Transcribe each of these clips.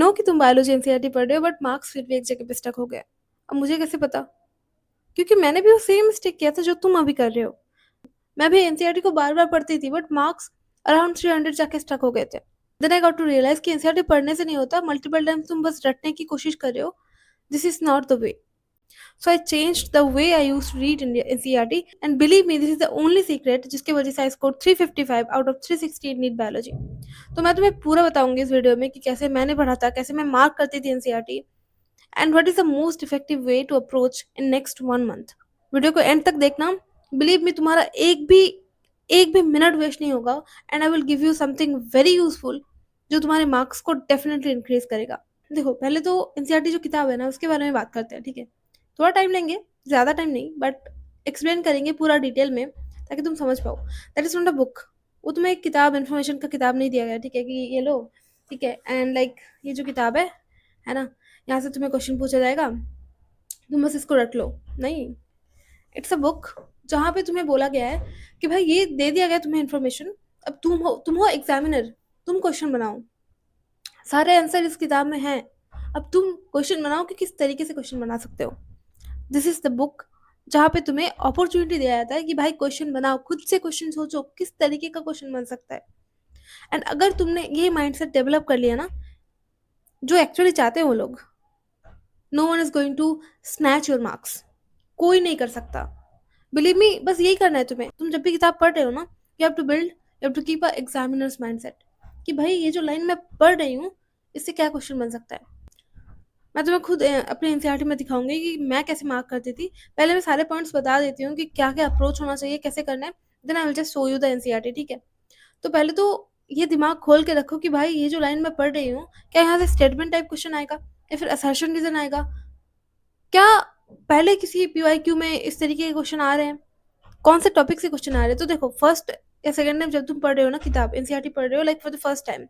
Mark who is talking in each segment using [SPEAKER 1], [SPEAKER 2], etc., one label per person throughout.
[SPEAKER 1] No कि तुम biology NCERT पढ़ रहे हो, बट मार्क्स फिर भी एक जगह पे स्टक हो गए। अब मुझे कैसे पता? क्योंकि मैंने भी वो सेम मिस्टेक किया था जो तुम अभी कर रहे हो। मैं भी एनसीईआरटी को बार बार पढ़ती थी, बट मार्क्स अराउंड 300 जाके स्टक हो गए थे। Then I got to realize कि एनसीईआरटी पढ़ने से नहीं होता, मल्टीपल टाइम्स तुम बस रटने की कोशिश कर रहे हो। This is not the way. So I changed the way I used to read in NCERT, and believe me, this is the only secret जिसकी वजह से I scored 355 out of 360 in NEET biology। तो मैं तुम्हें पूरा बताऊंगी इस video में कि कैसे मैंने पढ़ा था, कैसे मैं मार्क करती थी NCERT, and what is the most effective way to approach in next 1 month. Video को एंड तक देखना। बिलीव मी, तुम्हारा एक भी मिनट वेस्ट नहीं होगा, and I will give you something very useful जो तुम्हारे मार्क्स को डेफिनेटली इंक्रीज करेगा। देखो, पहले तो एनसीईआरटी जो किताब है ना, उसके बारे में बात करते हैं, ठीक है? थोड़ा टाइम लेंगे, ज़्यादा टाइम नहीं, बट एक्सप्लेन करेंगे पूरा डिटेल में ताकि तुम समझ पाओ। That is not a book. वो तुम्हें एक किताब, इन्फॉर्मेशन का किताब नहीं दिया गया, ठीक है, कि ये लो, ठीक है, एंड लाइक ये जो किताब है ना, यहाँ से तुम्हें क्वेश्चन पूछा जाएगा, तुम बस इसको रट लो। नहीं, इट्स अ बुक जहाँ पे तुम्हें बोला गया है कि भाई ये दे दिया गया तुम्हें इन्फॉर्मेशन, अब तुम हो एग्जामिनर, तुम क्वेश्चन बनाओ। सारे आंसर इस किताब में हैं, अब तुम क्वेश्चन बनाओ कि किस तरीके से क्वेश्चन बना सकते हो। दिस इज द बुक जहाँ पे तुम्हें अपॉर्चुनिटी दिया जाता है कि भाई क्वेश्चन बनाओ, खुद से क्वेश्चन सोचो किस तरीके का क्वेश्चन बन सकता है। एंड अगर तुमने ये माइंडसेट डेवलप कर लिया ना, जो एक्चुअली चाहते हैं वो लोग, no one is going to snatch your marks. कोई नहीं कर सकता। बिलीव मी, बस यही करना है तुम्हें। तुम जब भी किताब पढ़ रहे हो ना, you have to build, you have to keep a examiner's mindset कि भाई ये जो लाइन मैं पढ़ रही हूँ, इससे क्या क्वेश्चन बन सकता है। मैं तुम्हें खुद अपने एनसीईआरटी में दिखाऊंगी कि मैं कैसे मार्क करती थी। पहले मैं सारे पॉइंट्स बता देती हूँ कि क्या क्या अप्रोच होना चाहिए, कैसे करना है। Then I will just show you the NCERT, ठीक है? तो पहले तो ये दिमाग खोल के रखो कि भाई ये जो लाइन मैं पढ़ रही हूँ, क्या यहाँ से स्टेटमेंट टाइप क्वेश्चन आएगा या फिर असर्शन रीजन आएगा? क्या पहले किसी पीवाईक्यू में इस तरीके के क्वेश्चन आ रहे हैं? कौन से टॉपिक से क्वेश्चन आ रहे हैं? तो देखो, फर्स्ट या सेकंड टाइम जब तुम पढ़ रहे हो ना किताब, एनसीईआरटी पढ़ रहे हो like for the first time,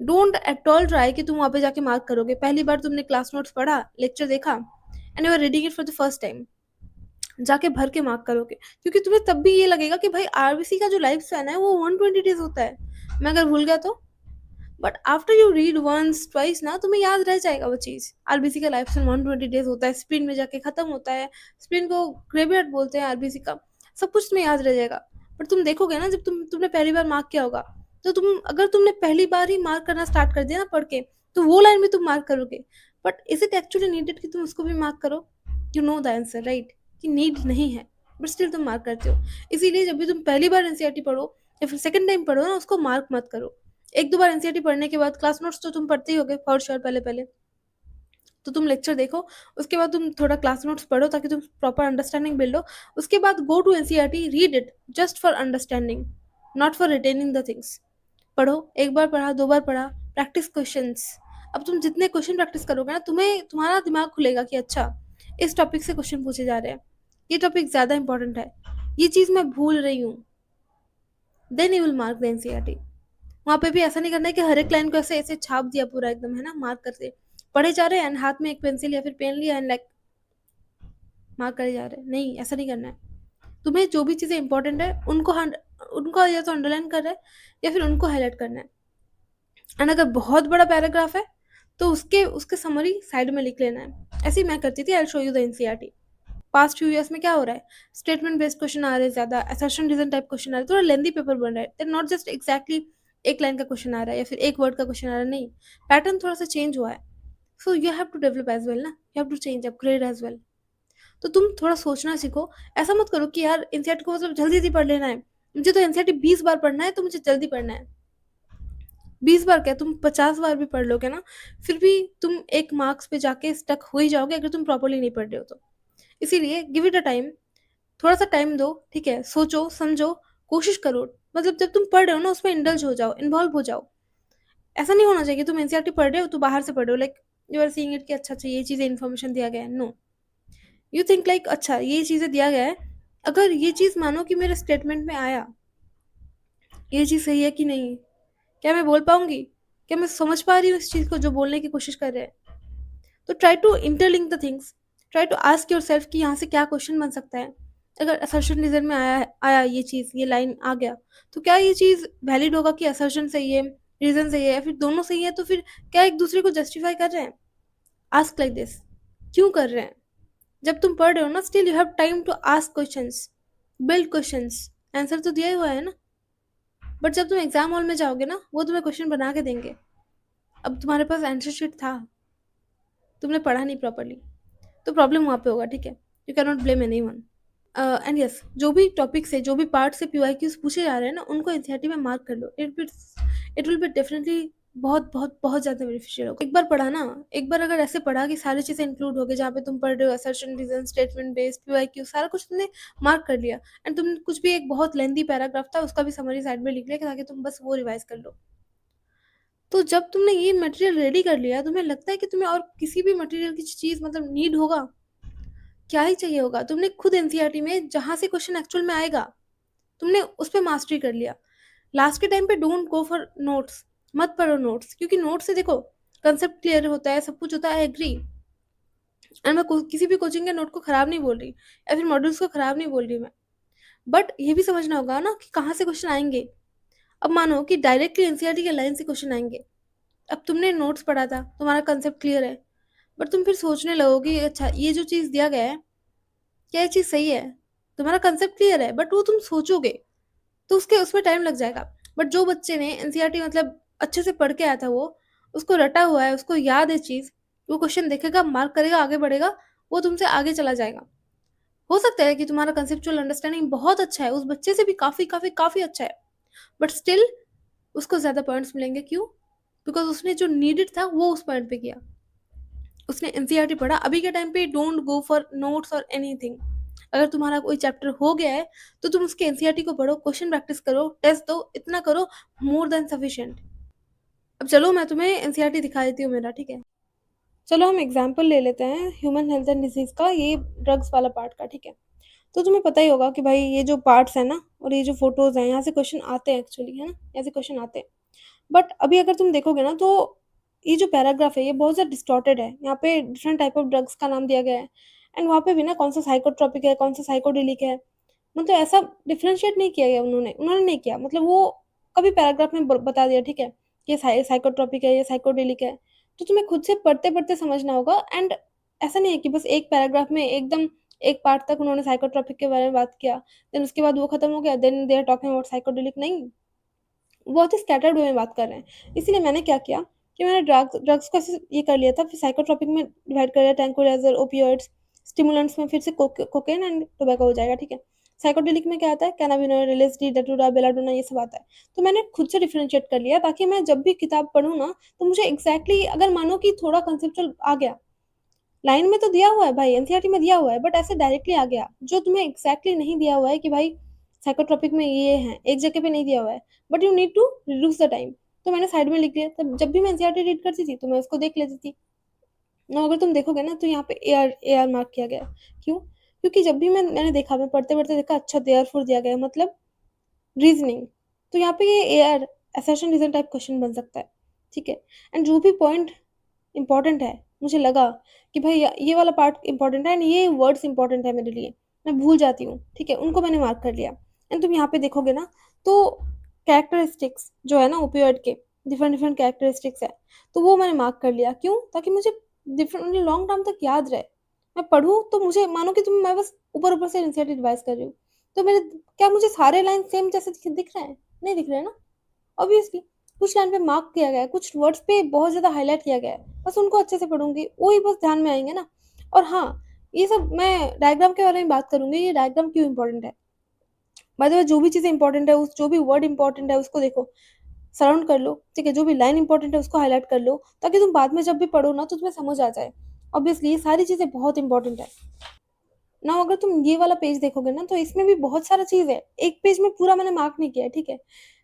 [SPEAKER 1] don't at all try कि तुम वहां पे जाके मार्क करोगे। पहली बार तुमने क्लास नोट्स पढ़ा, लेक्चर देखा, and you are reading it for the first time, जाके भर के मार्क करोगे, क्योंकि तुम्हें तब भी ये लगेगा कि भाई आरबीसी का जो लाइफ स्पैन है वो 120 डेज होता है। मैं अगर भूल गया तो, but after you read once twice ना, तुम्हें याद रह जाएगा वो चीज। आरबीसी का लाइफ स्पैन 120 डेज होता है, स्प्रिंट में जाके खत्म होता है, स्प्रिंट को ग्रेवियर्ड बोलते हैं आरबीसी का। सब कुछ तुम्हें याद रह जाएगा। पर तुम देखोगे ना, जब तुमने पहली बार मार्क किया होगा, तो अगर तुमने पहली बार ही मार्क करना स्टार्ट कर दिया ना पढ़ के, तो वो लाइन भी तुम मार्क करोगे। But is it actually needed कि तुम उसको भी मार्क करो? You know the answer, right? कि नीड नहीं है, बट स्टिल तुम मार्क करते हो। इसीलिए जब भी तुम पहली बार एनसीईआरटी पढ़ो या फिर सेकंड टाइम पढ़ो ना, उसको मार्क मत करो। एक दो बार एनसीईआरटी पढ़ने के बाद क्लास नोट्स तो तुम पढ़ते ही होगे फॉर श्योर, पहले पहले तो तुम लेक्चर देखो, उसके बाद तुम थोड़ा क्लास नोट्स पढ़ो ताकि तुम प्रॉपर अंडरस्टैंडिंग बिल्ड हो। उसके बाद go to NCERT, read it just for understanding, not for retaining the things. पढ़ो, एक बार पढ़ा, दो बार पढ़ा, प्रैक्टिस क्वेश्चंस। अब तुम जितने क्वेश्चन प्रैक्टिस करोगे ना, तुम्हारा दिमाग खुलेगा कि अच्छा, इस टॉपिक से क्वेश्चन पूछे जा रहे हैं, ये टॉपिक ज़्यादा इंपॉर्टेंट है, ये चीज़ मैं भूल रही हूँ। Then you will mark the NCERT. वहाँ पे भी ऐसा नहीं करना है कि हर एक लाइन को ऐसे ऐसे छाप दिया पूरा एकदम, है ना, मार्क करते पढ़े जा रहे हैं, एंड हाथ में एक पेंसिल या फिर पेन लिया एंड लाइक मार्क करे जा रहे हैं। नहीं, ऐसा नहीं करना है। तुम्हें जो भी चीज़ें इंपॉर्टेंट है उनको या तो अंडरलाइन करना है या फिर उनको हाईलाइट करना है। एंड अगर बहुत बड़ा पैराग्राफ है तो उसके उसके समरी साइड में लिख लेना है। ऐसे ही मैं करती थी। I show you the NCERT. Past few years में क्या हो रहा है, स्टेटमेंट बेस्ड क्वेश्चन आ रहे हैं ज़्यादा, असर्शन रीजन टाइप क्वेश्चन आ रहे हैं, थोड़ा लेंदी पेपर बन रहा है। नॉट जस्ट एग्जैक्टली एक लाइन का क्वेश्चन आ रहा है या फिर एक वर्ड का क्वेश्चन आ रहा है, नहीं, पैटर्न थोड़ा सा चेंज हुआ है। So you have to develop as well ना, you have to change upgrade as well. तो तुम थोड़ा सोचना सीखो। ऐसा मत करो कि यार एनसीईआरटी को मतलब जल्दी जल्दी पढ़ लेना है, मुझे तो एनसीईआरटी 20 बार पढ़ना है तो मुझे जल्दी पढ़ना है। 20 बार क्या, तुम 50 बार भी पढ़ लोगे ना, फिर भी तुम एक मार्क्स पे जाके स्टक हो ही जाओगे अगर तुम प्रॉपरली नहीं पढ़ रहे हो तो। इसीलिए गिव इट अ टाइम, थोड़ा सा टाइम दो, ठीक है, सोचो समझो, कोशिश करो। मतलब जब तुम पढ़ रहे हो ना, उसमें इंडल्ज हो जाओ, इन्वॉल्व हो जाओ। ऐसा नहीं होना चाहिए तुम एनसीईआरटी पढ़ रहे हो तो बाहर से पढ़ रहे हो, like you are seeing it कि अच्छा अच्छा ये चीज़ें इन्फॉर्मेशन दिया गया है। नो, यू थिंक लाइक अच्छा ये चीज़ें दिया गया है, अगर ये चीज़ मानो कि मेरे स्टेटमेंट में आया, ये चीज़ सही है कि नहीं, क्या मैं बोल पाऊंगी, क्या मैं समझ पा रही हूँ इस चीज़ को जो बोलने की कोशिश कर रहे हैं? तो try to interlink the things, try to ask yourself कि यहाँ से क्या क्वेश्चन बन सकता है। अगर असर्शन रीजन में आया आया ये चीज़, ये लाइन आ गया, तो क्या ये चीज़ वैलिड होगा कि असर्शन सही है, रीज़न सही है या फिर दोनों सही है, तो फिर क्या एक दूसरे को जस्टिफाई कर रहे हैं? आस्क लाइक दिस, क्यों कर रहे हैं? जब तुम पढ़ रहे हो ना, still you have time to ask questions, build questions, answer तो दिया ही हुआ है ना। बट जब तुम एग्जाम हॉल में जाओगे ना, वो तुम्हें क्वेश्चन बना के देंगे। अब तुम्हारे पास आंसर शीट था, तुमने पढ़ा नहीं प्रॉपरली, तो प्रॉब्लम वहाँ पे होगा, ठीक है। You can not blame any one. And yes, जो भी टॉपिक से, जो भी पार्ट से पीवाईक्यूज पूछे जा रहे हैं ना, उनको एनसीईआरटी में मार्क कर लो। इट विल बी डेफिनेटली बहुत बहुत बहुत ज़्यादा बेनिफिशियल होगा। एक बार पढ़ा ना, एक बार अगर ऐसे पढ़ा कि सारी चीज़ें इंक्लूड हो गई, जहाँ पे तुम पढ़ रहे हो assertion, reason, statement based, PYQ, सारा कुछ तुमने मार्क कर लिया, एंड तुम कुछ भी एक बहुत लेंथी पैराग्राफ था उसका भी समरी साइड में लिख लिया ताकि तुम बस वो रिवाइज कर लो। तो जब तुमने ये मटेरियल रेडी कर लिया, तुम्हें लगता है कि तुम्हें और किसी भी मटेरियल की चीज़ मतलब नीड होगा? क्या ही चाहिए होगा? तुमने खुद एनसीईआरटी में जहाँ से क्वेश्चन एक्चुअल में आएगा, तुमने उस पे मास्टरी कर लिया। लास्ट के टाइम पे डोंट गो फॉर नोट्स, मत पढ़ो नोट्स, क्योंकि नोट्स से देखो कंसेप्ट क्लियर होता है, सब कुछ होता है, आई एग्री। एंड मैं किसी भी कोचिंग के नोट को खराब नहीं बोल रही या फिर मॉड्यूल्स को खराब नहीं बोल रही मैं, बट ये भी समझना होगा ना कि कहाँ से क्वेश्चन आएंगे। अब मानो कि डायरेक्टली एनसीईआरटी के लाइन से क्वेश्चन आएंगे, अब तुमने नोट्स पढ़ा था, तुम्हारा कंसेप्ट क्लियर है, बट तुम फिर सोचने लगोगे अच्छा ये जो चीज़ दिया गया है, क्या ये चीज़ सही है? तुम्हारा कंसेप्ट क्लियर है, बट वो तुम सोचोगे, तो उसमें टाइम लग जाएगा। बट जो बच्चे ने एनसीईआरटी मतलब अच्छे से पढ़ के आया था, वो उसको रटा हुआ है, उसको याद है चीज़, वो क्वेश्चन देखेगा, मार्क करेगा, आगे बढ़ेगा, वो तुमसे आगे चला जाएगा। हो सकता है कि तुम्हारा कंसेप्चुअल अंडरस्टैंडिंग बहुत अच्छा है, उस बच्चे से भी काफ़ी काफ़ी काफ़ी अच्छा है, बट स्टिल उसको ज़्यादा पॉइंट्स मिलेंगे। क्यों? बिकॉज उसने जो नीडेड था वो उस पॉइंट पे किया, उसने एनसीईआरटी पढ़ा। अभी के टाइम पे डोंट गो फॉर नोट्स और एनीथिंग। अगर तुम्हारा कोई चैप्टर हो गया है तो तुम उसके एनसीईआरटी को पढ़ो, क्वेश्चन प्रैक्टिस करो, टेस्ट दो, इतना करो, मोर देन सफिशिएंट। अब चलो मैं तुम्हें एनसीईआरटी दिखा देती हूँ मेरा, ठीक है। चलो हम एग्जाम्पल ले लेते हैं ह्यूमन हेल्थ एंड डिजीज का, ये ड्रग्स वाला पार्ट का, ठीक है। तो तुम्हें पता ही होगा कि भाई ये जो पार्ट्स है ना और ये जो फोटोज हैं, यहाँ से क्वेश्चन आते हैं एक्चुअली, है ना, यहाँ से क्वेश्चन आते हैं। बट अभी अगर तुम देखोगे ना, तो ये जो पैराग्राफ है ये बहुत ज़्यादा डिस्टॉर्टेड है। यहाँ पे डिफरेंट टाइप ऑफ ड्रग्स का नाम दिया गया है, एंड वहाँ पे भी ना कौन सा साइकोट्रोपिक है, कौन सा साइकोडेलिक है, मतलब ऐसा डिफरेंशिएट नहीं किया गया, उन्होंने नहीं किया, मतलब वो कभी पैराग्राफ में बता दिया, ठीक है, ये साइकोट्रोपिक है, ये साइकोडेलिक है। तो तुम्हें खुद से पढ़ते पढ़ते समझना होगा। एंड ऐसा नहीं है कि बस एक पैराग्राफ में एकदम एक पार्ट तक उन्होंने साइकोट्रोपिक के बारे में बात किया, देन उसके बाद वो खत्म हो गया, then they are talking about psychedelic. नहीं, बहुत ही स्कैटर्ड वे में बात कर रहे हैं। इसीलिए मैंने क्या किया कि मैंने ड्रग्स को ऐसे ये कर लिया था, फिर साइकोट्रोपिक में डिवाइड कर लिया, ट्रैंक्विलाइजर, ओपियोइड्स, स्टिमुलेंट्स में फिर से कोकेन एंड टोबैको हो जाएगा, ठीक है। साइकोडेलिक में क्या आता है, कैनाबिनॉइड, एलएसडी, डेटूरा, बेलाडोना, ये सब आता है। तो मैंने खुद से डिफरेंशिएट कर लिया ताकि मैं जब भी किताब पढूँ ना, तो मुझे एग्जैक्टली अगर मानो कि थोड़ा कंसेप्चुअल आ गया, लाइन में तो दिया हुआ है भाई, एनसीईआरटी में दिया हुआ है, बट ऐसे डायरेक्टली आ गया जो तुम्हें एग्जैक्टली नहीं दिया हुआ है कि भाई साइकोट्रोपिक में ये है, एक जगह पे नहीं दिया हुआ है, but you need to reduce the time. तो मैंने साइड में लिख दिया, तब जब भी मैं एनसीईआरटी रीड करती थी तो मैं उसको देख लेती थी ना। अगर तुम देखोगे ना, तो यहाँ पे ए आर मार्क किया गया है। क्यों? क्योंकि जब भी मैंने देखा, मैं पढ़ते पढ़ते देखा, अच्छा देयर फोर दिया गया है, मतलब रीजनिंग, तो यहाँ पे ये A R assertion reason type question बन सकता है, ठीक है। एंड जो भी पॉइंट इंपॉर्टेंट है, मुझे लगा कि भाई ये वाला पार्ट इंपॉर्टेंट है एंड ये वर्ड्स इंपॉर्टेंट है मेरे लिए, मैं भूल जाती हूँ, ठीक है, उनको मैंने मार्क कर लिया। एंड तुम यहाँ पे देखोगे ना, तो कैरेक्टरिस्टिक्स जो है ना ओपियोइड के, डिफरेंट डिफरेंट कैरेक्टरिस्टिक्स है, तो वो मैंने मार्क कर लिया। क्यों? ताकि मुझे डिफरेंट लॉन्ग टर्म तक याद रहे, मैं पढ़ूँ तो मुझे मानो कि तुम मैं बस ऊपर ऊपर से एनसीईआरटी रिवाइज कर रही हूँ, तो मेरे क्या मुझे सारे लाइन सेम जैसे दिख रहे हैं? नहीं दिख रहे हैं ना, ऑब्वियसली। कुछ लाइन पे मार्क किया गया है, कुछ वर्ड्स पे बहुत ज़्यादा हाईलाइट किया गया है, बस उनको अच्छे से पढ़ूंगी, वही बस ध्यान में आएंगे ना। और हाँ, ये सब मैं डायग्राम के बारे में बात करूंगी, ये डायग्राम क्यों इंपॉर्टेंट है। बाय द वे, जो भी चीज़ें इंपॉर्टेंट है, उस जो भी वर्ड इंपॉर्टेंट है उसको देखो, सराउंड कर लो, ठीक है, जो भी लाइन इंपॉर्टेंट है उसको हाईलाइट कर लो, ताकि तुम बाद में जब भी पढ़ो ना तो तुम्हें समझ आ जाए। ऑब्वियसली ये सारी चीज़ें बहुत इंपॉर्टेंट है ना। अगर तुम ये वाला पेज देखोगे ना, तो इसमें भी बहुत सारा चीज़ है, एक पेज में पूरा मैंने मार्क नहीं किया है, ठीक है।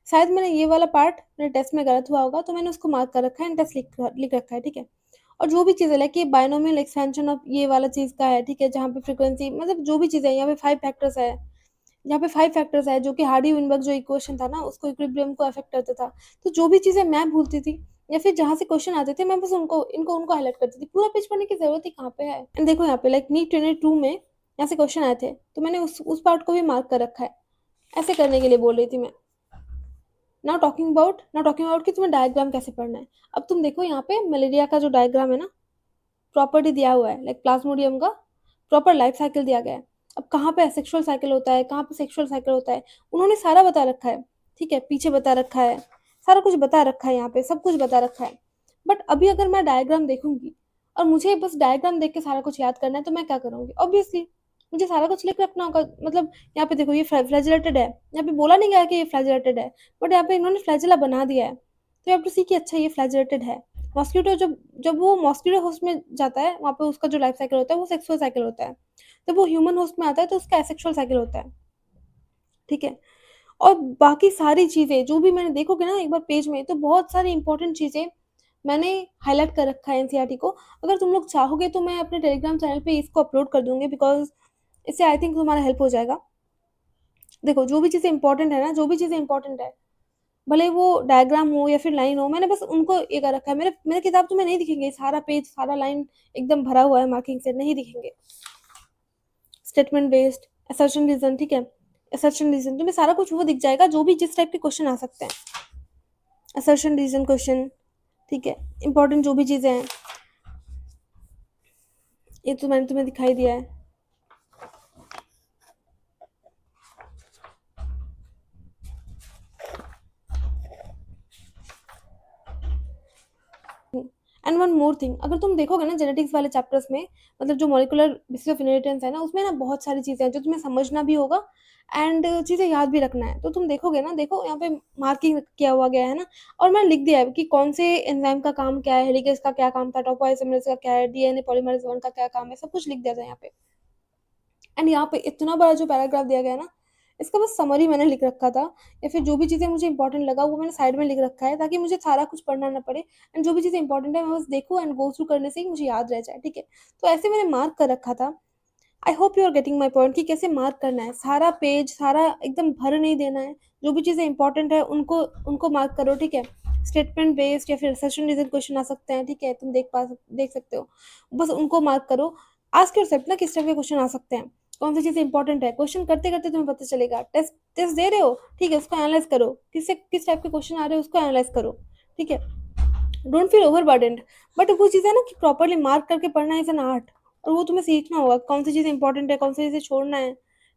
[SPEAKER 1] शायद मैंने ये वाला पार्ट मेरे टेस्ट में गलत हुआ होगा, तो मैंने उसको मार्क कर रखा है, टेस्ट लिख रखा है, ठीक है। और जो भी चीज़ है, लाइक ये बायनोमियल एक्सपेंशन ऑफ ये वाला चीज़ का है, ठीक है, जहाँ पे फ्रीक्वेंसी मतलब जो भी चीज़ है, यहाँ पे 5 फैक्टर्स है, यहाँ पे 5 फैक्टर्स है, जो कि हार्डी विनबर्ग जो इक्वेशन था ना, उसको इक्विलिब्रियम को अफेक्ट करता था। तो जो भी चीज़ें मैं भूलती थी या फिर जहाँ से क्वेश्चन आते थे, मैं बस उनको हाईलाइट करती थी, पूरा पेज पढ़ने की जरूरत ही कहाँ पे है। एंड देखो यहाँ पे लाइक नीट 22 में यहाँ से क्वेश्चन आए थे, तो मैंने उस पार्ट को भी मार्क कर रखा है, ऐसे करने के लिए बोल रही थी मैं। नाउ टॉकिंग अबाउट कि तुम्हें डायग्राम कैसे पढ़ना है। अब तुम देखो यहाँ पे मलेरिया का जो डायग्राम है ना, प्रॉपर्टी दिया हुआ है, लाइक प्लाज्मोडियम का प्रॉपर लाइफ साइकिल दिया गया है। अब कहाँ पे सेक्सुअल साइकिल होता है, कहाँ पे सेक्सुअल साइकिल होता है, उन्होंने सारा बता रखा है। ठीक है, पीछे बता रखा है, सारा कुछ बता रखा है, यहाँ पे सब कुछ बता रखा है। बट अभी अगर मैं डायग्राम देखूंगी और मुझे बस डायग्राम देख के सारा कुछ याद करना है, तो मैं क्या करूंगी? ऑब्वियसली मुझे सारा कुछ लिख रखना होगा। मतलब यहाँ पे देखो, ये फ्लैजिलेटेड है, यहाँ पे बोला नहीं गया कि ये फ्लैजिलेटेड है, बट यहाँ पे इन्होंने फ्लैजिला बना दिया है, तो यू हैव टू सी कि अच्छा ये फ्लैजिलेटेड है। मॉस्किटो जब जब वो मॉस्किटो होस्ट में जाता है, वहाँ पे उसका जो लाइफ साइकिल होता है वो सेक्सुअल साइकिल होता है। जब वो ह्यूमन होस्ट में आता है तो उसका एसेक्सुअल साइकिल होता है। ठीक है, और बाकी सारी चीज़ें जो भी मैंने देखोगे ना एक बार पेज में, तो बहुत सारी इंपॉर्टेंट चीज़ें मैंने हाईलाइट कर रखा है एनसीईआरटी को। अगर तुम लोग चाहोगे तो मैं अपने टेलीग्राम चैनल पे इसको अपलोड कर दूंगी, बिकॉज इससे आई थिंक तुम्हारा हेल्प हो जाएगा। देखो, जो भी चीज़ें इंपॉर्टेंट है ना, जो भी चीज़ें इंपॉर्टेंट है, भले वो डायग्राम हो या फिर लाइन हो, मैंने बस उनको ये कर रखा है। मेरे मेरे किताब तुम्हें नहीं दिखेंगे, सारा पेज सारा लाइन एकदम भरा हुआ है मार्किंग से, नहीं दिखेंगे। स्टेटमेंट बेस्ड, असर्शन रीजन, ठीक है, असर्शन रीजन तुम्हें सारा कुछ वो दिख जाएगा, जो भी जिस टाइप के क्वेश्चन आ सकते हैं, असर्शन रीजन क्वेश्चन। ठीक है, इंपॉर्टेंट जो भी चीज़ें हैं, ये तो मैंने तुम्हें दिखाई दिया है। एंड वन मोर थिंग, अगर तुम देखोगे ना जेनेटिक्स वाले चैप्टर्स में, मतलब जो मॉलिक्यूलर बेसिस ऑफ इनहेरिटेंस है ना, उसमें ना बहुत सारी चीज़ें हैं जो तुम्हें समझना भी होगा एंड चीज़ें याद भी रखना है। तो तुम देखोगे ना, देखो यहाँ पे मार्किंग किया हुआ गया है ना, और मैंने लिख दिया है कि कौन से एंजाइम का काम क्या है, हेलिकेज का क्या काम था, टॉपोआइसोमरेज का क्या है, डीएनए पॉलीमरेज 1 का क्या काम है, सब कुछ लिख दिया था यहाँ पे। एंड यहाँ पे इतना बड़ा जो पैराग्राफ दिया गया है ना, इसका बस समरी मैंने लिख रखा था, या फिर जो भी चीज़ें मुझे इंपॉर्टेंट लगा वो मैंने साइड में लिख रखा है, ताकि मुझे सारा कुछ पढ़ना ना पड़े। एंड जो भी चीज़ें इंपॉर्टेंट है मैं बस देखूँ एंड गो थ्रू करने से ही मुझे याद रह जाए। ठीक है, तो ऐसे मैंने मार्क कर रखा था। I hope you are getting my point, कि कैसे मार्क करना है। सारा पेज सारा एकदम भर नहीं देना है, जो भी चीज़ें इंपॉर्टेंट है उनको उनको मार्क करो। ठीक है, स्टेटमेंट बेस्ड या फिर सेशन रीजन क्वेश्चन आ सकते हैं, ठीक है, तुम देख सकते हो, बस उनको मार्क करो। आस्क योरसेल्फ ना किस टाइप के क्वेश्चन आ सकते हैं, कौन सी चीज़ इंपॉर्टेंट है। क्वेश्चन करते करते तुम्हें पता चलेगा। टेस्ट टेस्ट दे रहे हो, ठीक है, उसको एनालाइज करो, किस टाइप के क्वेश्चन आ रहे हैं उसको एनालाइज करो। ठीक है, डोंट फील ओवरबर्डनड। बट वो चीज़ है ना कि प्रॉपर्ली मार्क करके पढ़ना इज एन आर्ट, और वो तुम्हें सीखना होगा, कौन सी चीज़ इंपॉर्टेंट है, कौन सी चीज़ें छोड़ना है।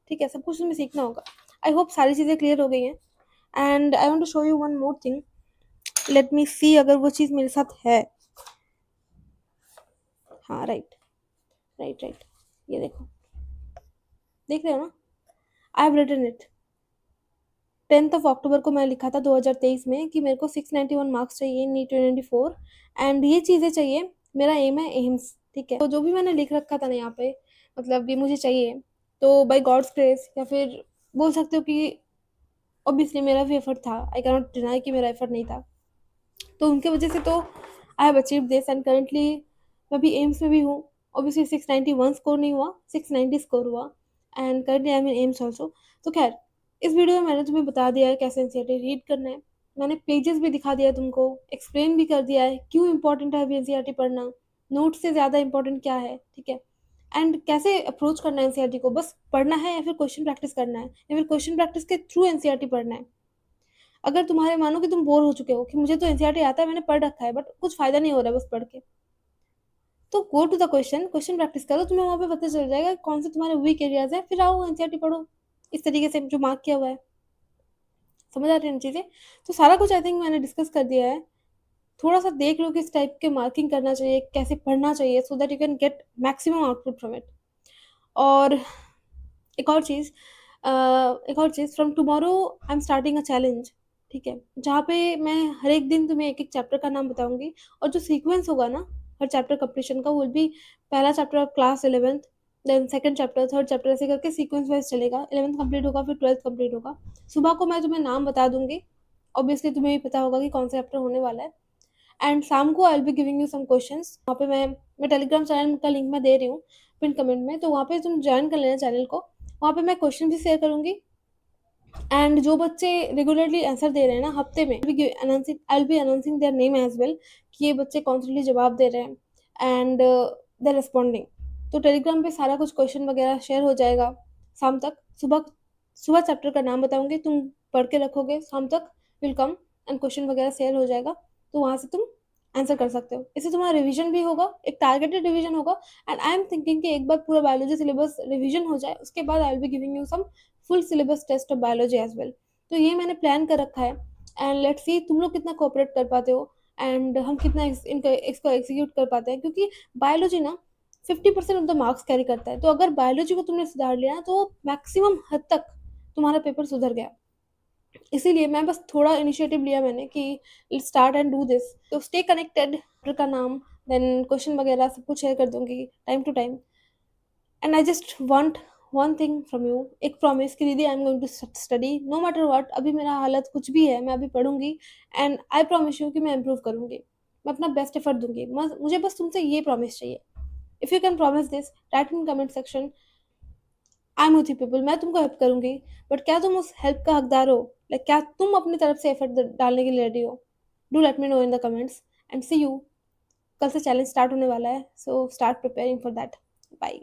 [SPEAKER 1] ठीक है, सब कुछ तुम्हें सीखना होगा। आई होप सारी चीज़ें क्लियर हो गई हैं। And I want to show you one more thing, let me see अगर वो चीज़ मेरे साथ है। हाँ, राइट राइट राइट, ये देखो, देख रहे हो ना, आई हैव रिटन इट। 10 अक्टूबर को मैं लिखा था 2023 में कि मेरे को 691 मार्क्स चाहिए नीट 2024, एंड ये चीज़ें चाहिए, मेरा एम है एम्स। ठीक है, तो जो भी मैंने लिख रखा था ना यहाँ पे, मतलब ये मुझे चाहिए, तो बाय गॉड्स ग्रेस, या फिर बोल सकते हो कि ऑब्वियसली मेरा भी एफर्ट था, आई कैन नॉट डिनाई कि मेरा एफर्ट नहीं था, तो उनके वजह से तो I have achieve this. And currently मैं भी एम्स में भी हूँ। ऑब्वियसली 691 स्कोर नहीं हुआ, 690 स्कोर हुआ, and currently I am in AIIMS also. तो खैर, इस वीडियो में मैंने तुम्हें बता दिया है कैसे एनसीईआरटी रीड करना है, मैंने पेजेस भी दिखा दिया है तुमको, एक्सप्लेन भी कर दिया है क्यों इंपॉर्टेंट है अभी एनसीईआरटी पढ़ना, नोट से ज़्यादा इंपॉर्टेंट क्या है। ठीक है, एंड कैसे अप्रोच करना है एनसीईआरटी को, बस पढ़ना है या फिर क्वेश्चन प्रैक्टिस करना है, या फिर क्वेश्चन प्रैक्टिस के थ्रू एनसीईआरटी पढ़ना है। अगर तुम्हारे मानो कि तुम बोर हो चुके हो कि मुझे तो एनसीईआरटी आता है, मैंने पढ़ रखा है, बट कुछ फायदा नहीं हो रहा है बस पढ़ के, तो go to the question, question practice करो, तुम्हें वहाँ पे पता चल जाएगा कौन से तुम्हारे वीक एरियाज है, फिर आओ एनसीईआरटी पढ़ो इस तरीके से जो मार्क किया हुआ है। समझ आ रही है चीज़ें? तो सारा कुछ आई थिंक मैंने डिस्कस कर दिया है। थोड़ा सा देख लो किस टाइप के मार्किंग करना चाहिए, कैसे पढ़ना चाहिए, so that you can get maximum output from it. और एक और चीज़, from tomorrow I am starting a challenge. ठीक है, जहाँ पे मैं हर एक दिन तुम्हें एक एक चैप्टर का नाम बताऊंगी, और जो सीक्वेंस होगा ना हर चैप्टर कंप्लीशन का, विल बी पहला chapter class 11th, then second chapter, third chapter, ऐसे करके सीक्वेंस वाइज चलेगा। 11th कंप्लीट होगा, फिर 12th कंप्लीट होगा। सुबह को मैं तुम्हें नाम बता दूंगी, ऑब्वियसली तुम्हें भी पता होगा कि कौन सा चैप्टर होने वाला है। एंड शाम को I will be giving you some questions. वहाँ पे मैं टेलीग्राम चैनल का लिंक मैं दे रही हूँ पिन कमेंट में, तो वहाँ पे तुम ज्वाइन कर लेना चैनल को। वहाँ पे मैं क्वेश्चन भी शेयर करूँगी, एंड जो बच्चे रेगुलरली आंसर दे रहे हैं ना हफ्ते में, I will be announcing their name as well, कि ये बच्चे कॉन्स्टेंटली जवाब दे रहे हैं एंड दे रिस्पॉन्डिंग। तो टेलीग्राम पे सारा कुछ क्वेश्चन वगैरह शेयर हो जाएगा शाम तक। सुबह सुबह चैप्टर का नाम बताऊंगी, तुम पढ़ के रखोगे शाम तक, विल कम एंड क्वेश्चन वगैरह शेयर हो जाएगा, तो वहाँ से तुम आंसर कर सकते हो। इससे तुम्हारा रिवीजन भी होगा, एक टारगेटेड रिवीजन होगा। एंड आई एम थिंकिंग कि एक बार पूरा बायोलॉजी सिलेबस रिवीजन हो जाए, उसके बाद I will be giving you some full syllabus test of biology as well. तो ये मैंने प्लान कर रखा है, एंड लेट्स सी तुम लोग कितना कोऑपरेट कर पाते हो एंड हम कितना इसको एग्जीक्यूट कर पाते हैं, क्योंकि बायोलॉजी ना 50% ऑफ द मार्क्स कैरी करता है। तो अगर बायोलॉजी को तुमने सुधार लिया ना, तो मैक्सिमम हद तक तुम्हारा पेपर सुधर गया। इसीलिए मैं बस थोड़ा इनिशिएटिव लिया मैंने कि स्टार्ट एंड डू दिस। तो स्टे कनेक्टेड, का नाम, देन क्वेश्चन वगैरह सब कुछ शेयर कर दूंगी time to time. And I just want one thing from you, एक प्रॉमिस कि दीदी I am going to study no matter what. अभी मेरा हालत कुछ भी है, मैं अभी पढ़ूंगी एंड आई प्रॉमिस यू कि मैं इम्प्रूव करूंगी, मैं अपना बेस्ट एफर्ट दूंगी। मुझे बस तुमसे ये प्रॉमिस चाहिए। If you can promise this, right in comment section, I am with you people, मैं तुमको हेल्प करूंगी। बट क्या तुम उस हेल्प का हकदार हो? लाइक क्या तुम अपनी तरफ से एफर्ट डालने के लिए रेडी हो? Do let me know in the comments and see you. कल से चैलेंज स्टार्ट होने वाला है, so start preparing for that. Bye.